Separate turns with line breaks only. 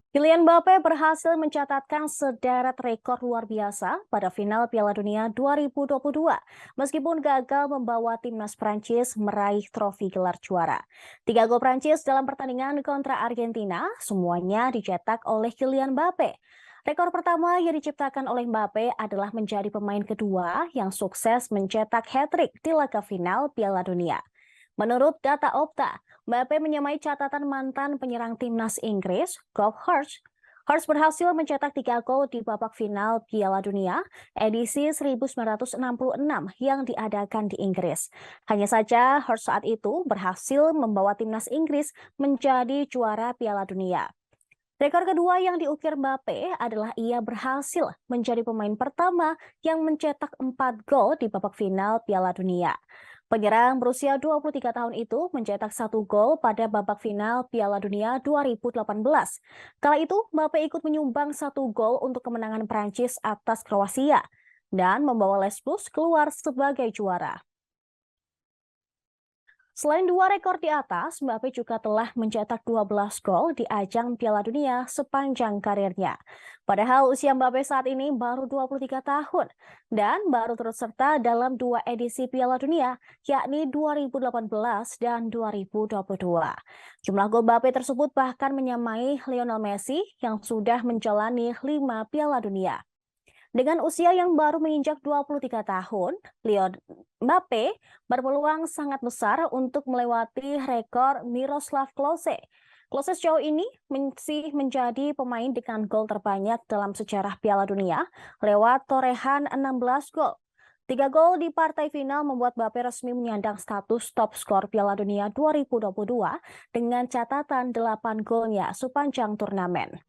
Kylian Mbappe berhasil mencatatkan sederet rekor luar biasa pada final Piala Dunia 2022, meskipun gagal membawa timnas Prancis meraih trofi gelar juara. 3 gol Prancis dalam pertandingan kontra Argentina semuanya dicetak oleh Kylian Mbappe. Rekor pertama yang diciptakan oleh Mbappe adalah menjadi pemain kedua yang sukses mencetak hat-trick di laga final Piala Dunia. Menurut data Opta, Mbappe menyamai catatan mantan penyerang timnas Inggris, Geoff Hurst. Hurst berhasil mencetak 3 gol di babak final Piala Dunia edisi 1966 yang diadakan di Inggris. Hanya saja Hurst saat itu berhasil membawa timnas Inggris menjadi juara Piala Dunia. Rekor kedua yang diukir Mbappe adalah ia berhasil menjadi pemain pertama yang mencetak 4 gol di babak final Piala Dunia. Penyerang berusia 23 tahun itu mencetak 1 gol pada babak final Piala Dunia 2018. Kala itu, Mbappe ikut menyumbang 1 gol untuk kemenangan Prancis atas Kroasia dan membawa Les Blues keluar sebagai juara. Selain 2 rekor di atas, Mbappe juga telah mencetak 12 gol di ajang Piala Dunia sepanjang karirnya. Padahal usia Mbappe saat ini baru 23 tahun dan baru turut serta dalam 2 edisi Piala Dunia, yakni 2018 dan 2022. Jumlah gol Mbappe tersebut bahkan menyamai Lionel Messi yang sudah menjalani 5 Piala Dunia. Dengan usia yang baru menginjak 23 tahun, Mbappe berpeluang sangat besar untuk melewati rekor Miroslav Klose. Klose sejauh ini masih menjadi pemain dengan gol terbanyak dalam sejarah Piala Dunia lewat torehan 16 gol. 3 gol di partai final membuat Mbappe resmi menyandang status top skor Piala Dunia 2022 dengan catatan 8 golnya sepanjang turnamen.